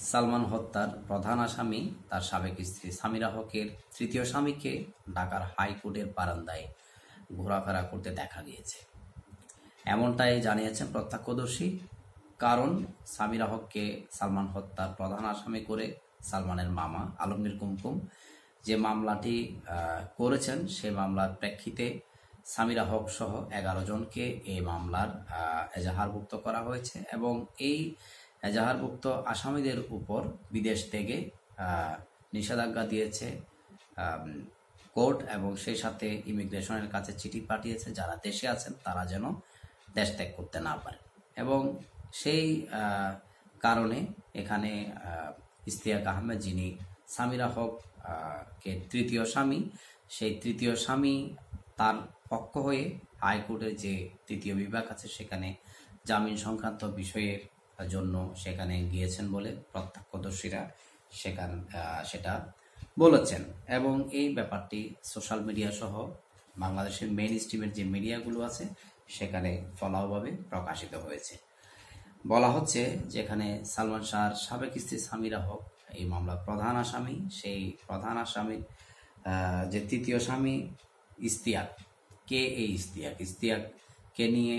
সালমান হত্যার প্রধান আসামি তার সাবেক স্ত্রী সামিরা হকের তৃতীয় স্বামীকে ঢাকার হাইকোর্টের বারান্দায় ঘোরাফেরা করতে দেখা গিয়েছে, এমনটাই জানিয়েছেন প্রত্যক্ষদর্শী। কারণ সামিরা হককে সালমান হত্যার প্রধান আসামি করে সালমানের মামা আলমগীর কুমকুম যে মামলাটি করেছেন, সেই মামলার প্রেক্ষিতে সামিরা হক সহ 11 জনকে এই মামলার এজাহারভুক্ত করা হয়েছে এবং এই এজাহারভুক্ত আসামিদের উপর বিদেশ থেকে নিষেধাজ্ঞা দিয়েছে কোর্ট এবং সেই সাথে ইমিগ্রেশনের কাছে চিঠি পাঠিয়েছে যারা দেশে আছেন তারা যেন দেশ ত্যাগ করতে না পারে। এবং সেই কারণে এখানে ইশতিয়াক আহমেদ, যিনি সামিরা হক কে তৃতীয় স্বামী, সেই তৃতীয় স্বামী তার পক্ষ হয়ে হাইকোর্টের যে তৃতীয় বিভাগ আছে সেখানে জামিন সংক্রান্ত বিষয়ের জন্য সেখানে গিয়েছেন বলে প্রত্যক্ষদর্শীরা সেটা বলেছেন। এবং এই ব্যাপারটি সোশ্যাল মিডিয়া সহ বাংলাদেশের মেইন স্ট্রিমের যে মিডিয়াগুলো আছে সেখানে ফলাওভাবে প্রকাশিত হয়েছে। বলা হচ্ছে যেখানে সালমান শাহর সাবেক স্ত্রী সামিরা হক এই মামলার প্রধান আসামি, সেই প্রধান আসামির যে তৃতীয় স্বামী ইশতিয়াক, কে এই ইশতিয়াককে নিয়ে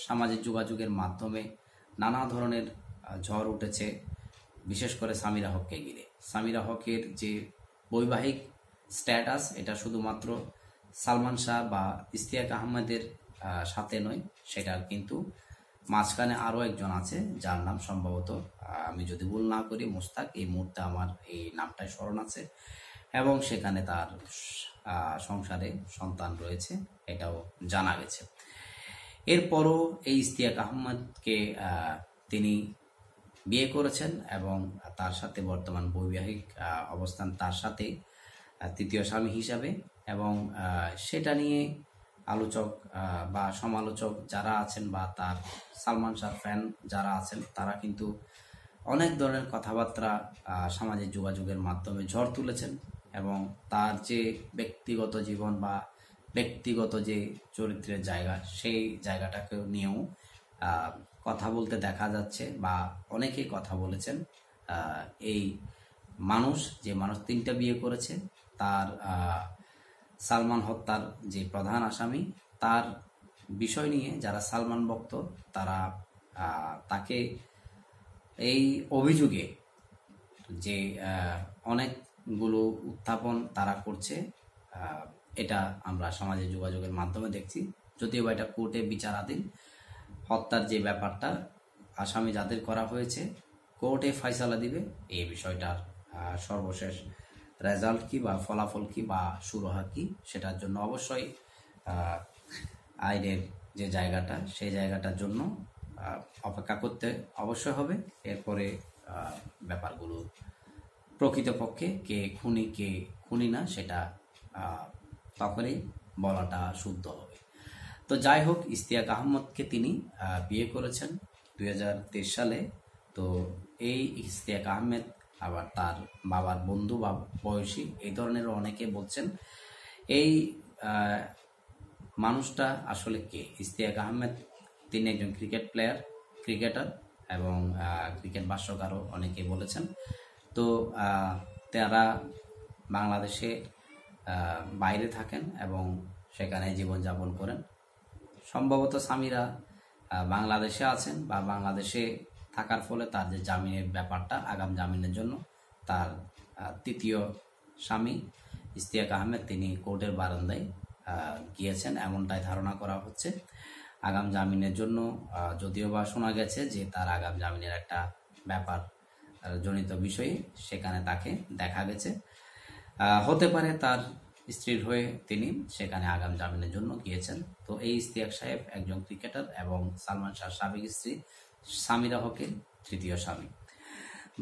সামাজিক যোগাযোগের মাধ্যমে নানা ধরনের ঝড় উঠেছে, বিশেষ করে সামিরা হককে ঘিরে। সামিরা হকের যে বৈবাহিক স্ট্যাটাস এটা শুধুমাত্র সালমান শাহ বা ইশতিয়াক আহমেদের সাথে নয়, সেটা কিন্তু মাঝখানে আরও একজন আছে যার নাম সম্ভবত, আমি যদি ভুল না করি, মুস্তাক। এই মুহূর্তে আমার এই নামটাই স্মরণ আছে এবং সেখানে তার সংসারে সন্তান রয়েছে, এটাও জানা গেছে। এরপরও এই ইশতিয়াক আহমেদকে তিনি বিয়ে করেছেন এবং তার সাথে বর্তমান বৈবাহিক অবস্থান তার সাথে তৃতীয় স্বামী হিসাবে। এবং সেটা নিয়ে আলোচক বা সমালোচক যারা আছেন বা তার সালমান শাহ ফ্যান যারা আছেন তারা কিন্তু অনেক ধরনের কথাবার্তা সামাজিক যোগাযোগের মাধ্যমে ঝড় তুলেছেন এবং তার যে ব্যক্তিগত জীবন বা ব্যক্তিগত যে চরিত্রের জায়গা, সেই জায়গাটাকে নিয়েও কথা বলতে দেখা যাচ্ছে বা অনেকেই কথা বলেছেন। এই যে মানুষ 3টা বিয়ে করেছে, তার সালমান হত্যার যে প্রধান আসামি, তার বিষয় নিয়ে যারা সালমান ভক্ত তারা তাকে এই অভিযোগে যে অনেকগুলো উত্থাপন তারা করছে, এটা আমরা সামাজিক যোগাযোগের মাধ্যমে দেখছি। যদিও এটা কোর্টে বিচারাধীন, হত্যার যে ব্যাপারটা আসামি যাদের করা হয়েছে কোর্টে ফয়সালা দিবে এই বিষয়টার সর্বশেষ রেজাল্ট কি বা ফলাফল কি বা সুরাহা কি, সেটার জন্য অবশ্যই আইনের যে জায়গাটা সেই জায়গাটার জন্য অপেক্ষা করতে অবশ্যই হবে। এরপরে ব্যাপারগুলো প্রকৃতপক্ষে কে খুনি না সেটা তখনই বলাটা শুদ্ধ হবে। তো যাই হোক, ইশতিয়াক আহমদকে তিনি বিয়ে করেছেন 2023 সালে। তো এই ইশতিয়াক আহমেদ আবার তার বাবার বন্ধু বা বয়সী, এই ধরনের অনেকে বলছেন। এই মানুষটা আসলে কে? ইশতিয়াক আহমেদ তিনি একজন ক্রিকেটার এবং ক্রিকেট ভাষ্যকারও অনেকে বলেছেন। তো তারা বাংলাদেশে বাইরে থাকেন এবং সেখানে জীবনযাপন করেন। সম্ভবত সামিরা বাংলাদেশে আছেন বা বাংলাদেশে থাকার ফলে তার যে জামিনের ব্যাপারটা, আগাম জামিনের জন্য তার তৃতীয় স্বামী ইশতিয়াক আহমেদ তিনি কোর্টের বারান্দায় গিয়েছেন, এমনটাই ধারণা করা হচ্ছে আগাম জামিনের জন্য। যদিও বা শোনা গেছে যে তার আগাম জামিনের একটা ব্যাপার জনিত বিষয়ে সেখানে তাকে দেখা গেছে। হতে পারে তার স্ত্রীর হয়ে তিনি সেখানে আগাম জামিনের জন্য গিয়েছেন। তো এই ইশতিয়াক সাহেব একজন ক্রিকেটার এবং সালমান শাহর সাবেক স্ত্রী সামিরা হকের তৃতীয় স্বামী।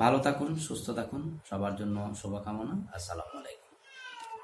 ভালো থাকুন, সুস্থ থাকুন, সবার জন্য শুভকামনা। আসসালামু আলাইকুম।